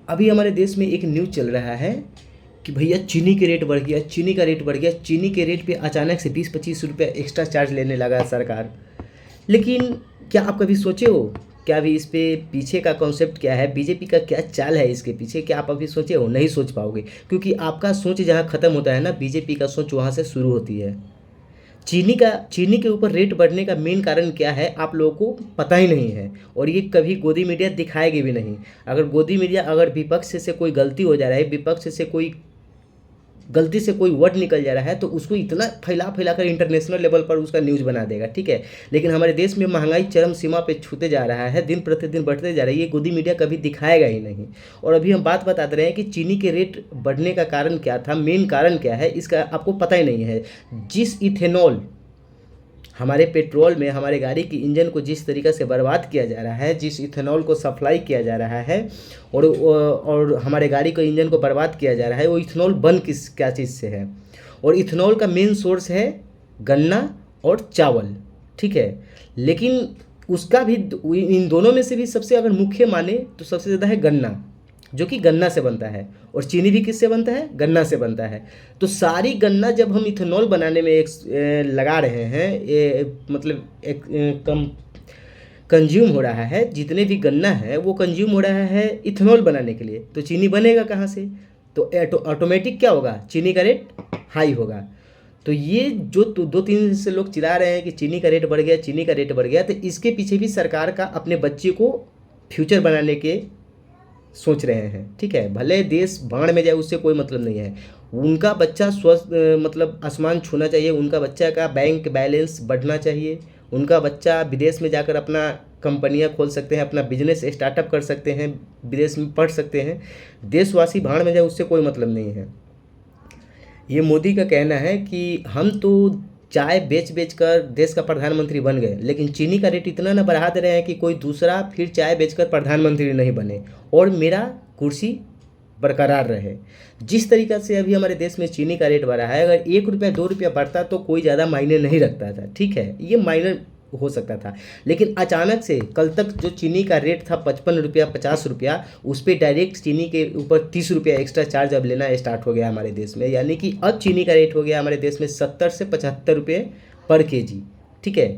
अभी हमारे देश में एक न्यूज़ चल रहा है कि भैया चीनी के रेट बढ़ गया, चीनी का रेट बढ़ गया, चीनी के रेट पे अचानक से 20-25 रुपये एक्स्ट्रा चार्ज लेने लगा है सरकार। लेकिन क्या आप कभी सोचे हो, क्या अभी इस पे पीछे का कॉन्सेप्ट क्या है, बीजेपी का क्या चाल है इसके पीछे? क्या आप अभी सोचे हो? नहीं सोच पाओगे, क्योंकि आपका सोच जहाँ ख़त्म होता है ना, बीजेपी का सोच वहाँ से शुरू होती है। चीनी के ऊपर रेट बढ़ने का मेन कारण क्या है आप लोगों को पता ही नहीं है, और ये कभी गोदी मीडिया दिखाएगी भी नहीं। अगर गोदी मीडिया, अगर विपक्ष से कोई गलती हो जा रहा है, विपक्ष से कोई गलती से कोई वर्ड निकल जा रहा है, तो उसको इतना फैला फैला कर इंटरनेशनल लेवल पर उसका न्यूज़ बना देगा, ठीक है। लेकिन हमारे देश में महंगाई चरम सीमा पे छूते जा रहा है, दिन प्रतिदिन बढ़ते जा रही है, ये गोदी मीडिया कभी दिखाएगा ही नहीं। और अभी हम बात बताते रहे हैं कि चीनी के रेट बढ़ने का कारण क्या था, मेन कारण क्या है, इसका आपको पता ही नहीं है। जिस इथेनॉल हमारे पेट्रोल में हमारे गाड़ी की इंजन को जिस तरीक़े से बर्बाद किया जा रहा है, जिस इथेनॉल को सप्लाई किया जा रहा है और हमारे गाड़ी को इंजन को बर्बाद किया जा रहा है, वो इथेनॉल बन क्या चीज़ से है? और इथेनॉल का मेन सोर्स है गन्ना और चावल, ठीक है। लेकिन उसका भी, इन दोनों में से भी सबसे अगर मुख्य माने तो सबसे ज़्यादा है गन्ना, जो कि गन्ना से बनता है। और चीनी भी किससे बनता है? गन्ना से बनता है। तो सारी गन्ना जब हम इथेनॉल बनाने में लगा रहे हैं, मतलब एक कम कंज्यूम हो रहा है, जितने भी गन्ना है वो कंज्यूम हो रहा है इथेनॉल बनाने के लिए, तो चीनी बनेगा कहाँ से? तो ऑटोमेटिक क्या होगा? चीनी का रेट हाई होगा। तो ये जो 2-3 दिन से लोग चिल्ला रहे हैं कि चीनी का रेट बढ़ गया, चीनी का रेट बढ़ गया, तो इसके पीछे भी सरकार का अपने बच्चे को फ्यूचर बनाने के सोच रहे हैं, ठीक है। भले देश बाढ़ में जाए, उससे कोई मतलब नहीं है। उनका बच्चा स्वस्थ, मतलब आसमान छूना चाहिए, उनका बच्चा का बैंक बैलेंस बढ़ना चाहिए, उनका बच्चा विदेश में जाकर अपना कंपनियां खोल सकते हैं, अपना बिजनेस स्टार्टअप कर सकते हैं, विदेश में पढ़ सकते हैं। देशवासी बाढ़ में जाए, उससे कोई मतलब नहीं है। ये मोदी का कहना है कि हम तो चाय बेच बेच कर देश का प्रधानमंत्री बन गए, लेकिन चीनी का रेट इतना ना बढ़ा दे रहे हैं कि कोई दूसरा फिर चाय बेचकर प्रधानमंत्री नहीं बने और मेरा कुर्सी बरकरार रहे। जिस तरीक़ा से अभी हमारे देश में चीनी का रेट बढ़ा है, अगर 1 रुपया 2 रुपया बढ़ता तो कोई ज़्यादा मायने नहीं रखता था, ठीक है, ये मायने हो सकता था। लेकिन अचानक से कल तक जो चीनी का रेट था 55 रुपया 50 रुपया, उस पर डायरेक्ट चीनी के ऊपर 30 रुपया एक्स्ट्रा चार्ज अब लेना स्टार्ट हो गया हमारे देश में। यानी कि अब चीनी का रेट हो गया हमारे देश में 70 से 75 रुपये पर केजी, ठीक है।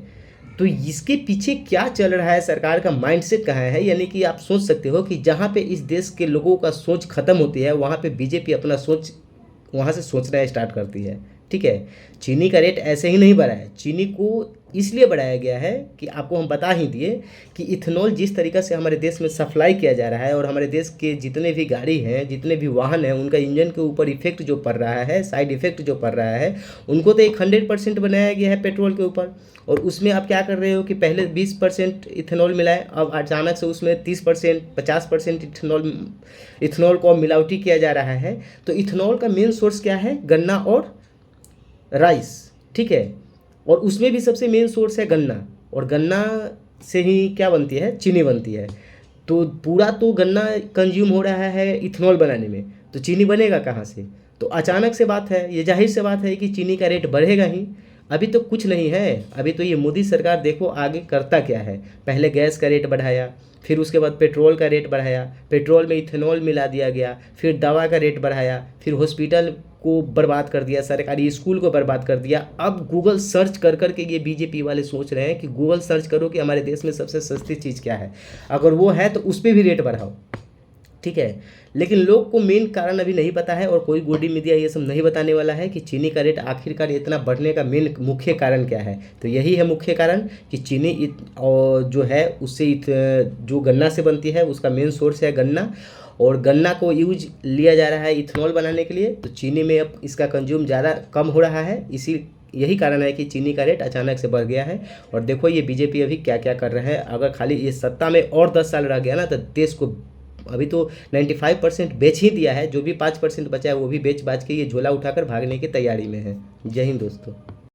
तो इसके पीछे क्या चल रहा है, सरकार का माइंडसेट कहाँ है? यानी कि आप सोच सकते हो कि जहाँ पे इस देश के लोगों का सोच खत्म होती है, वहाँ पे बीजेपी अपना सोच वहाँ से सोचना स्टार्ट करती है, ठीक है। चीनी का रेट ऐसे ही नहीं बढ़ा है, चीनी को इसलिए बढ़ाया गया है कि आपको हम बता ही दिए कि इथेनॉल जिस तरीक़े से हमारे देश में सप्लाई किया जा रहा है, और हमारे देश के जितने भी गाड़ी हैं, जितने भी वाहन हैं, उनका इंजन के ऊपर इफेक्ट जो पड़ रहा है, साइड इफेक्ट जो पड़ रहा है, उनको तो एक 100% बनाया गया है पेट्रोल के ऊपर। और उसमें आप क्या कर रहे हो कि पहले 20% इथेनॉल मिलाए, अब अचानक से उसमें 30% 50% इथेनॉल को मिलावटी किया जा रहा है। तो इथेनॉल का मेन सोर्स क्या है? गन्ना और राइस, ठीक है। और उसमें भी सबसे मेन सोर्स है गन्ना, और गन्ना से ही क्या बनती है? चीनी बनती है। तो पूरा तो गन्ना कंज्यूम हो रहा है इथेनॉल बनाने में, तो चीनी बनेगा कहाँ से? तो अचानक से बात है, ये जाहिर से बात है कि चीनी का रेट बढ़ेगा ही। अभी तो कुछ नहीं है, अभी तो ये मोदी सरकार देखो आगे करता क्या है। पहले गैस का रेट बढ़ाया, फिर उसके बाद पेट्रोल का रेट बढ़ाया, पेट्रोल में इथेनॉल मिला दिया गया, फिर दवा का रेट बढ़ाया, फिर हॉस्पिटल को बर्बाद कर दिया, सरकारी स्कूल को बर्बाद कर दिया। अब गूगल सर्च कर कर के ये बीजेपी वाले सोच रहे हैं कि गूगल सर्च करो कि हमारे देश में सबसे सस्ती चीज़ क्या है, अगर वो है तो उस पर भी रेट बढ़ाओ, ठीक है। लेकिन लोग को मेन कारण अभी नहीं पता है, और कोई गोदी मीडिया ये सब नहीं बताने वाला है कि चीनी का रेट आखिरकार इतना बढ़ने का मेन मुख्य कारण क्या है। तो यही है मुख्य कारण कि चीनी और जो है उससे जो गन्ना से बनती है, उसका मेन सोर्स है गन्ना, और गन्ना को यूज लिया जा रहा है इथेनॉल बनाने के लिए। तो चीनी में अब इसका कंज्यूम ज़्यादा कम हो रहा है, यही कारण है कि चीनी का रेट अचानक से बढ़ गया है। और देखो ये बीजेपी अभी क्या क्या कर रहे हैं। अगर खाली ये सत्ता में और 10 साल रह गया ना, तो देश को अभी तो 95% बेच ही दिया है, जो भी 5% बचा है वो भी बेच बाच के ये झोला उठाकर भागने की तैयारी में है। जय हिंद दोस्तों।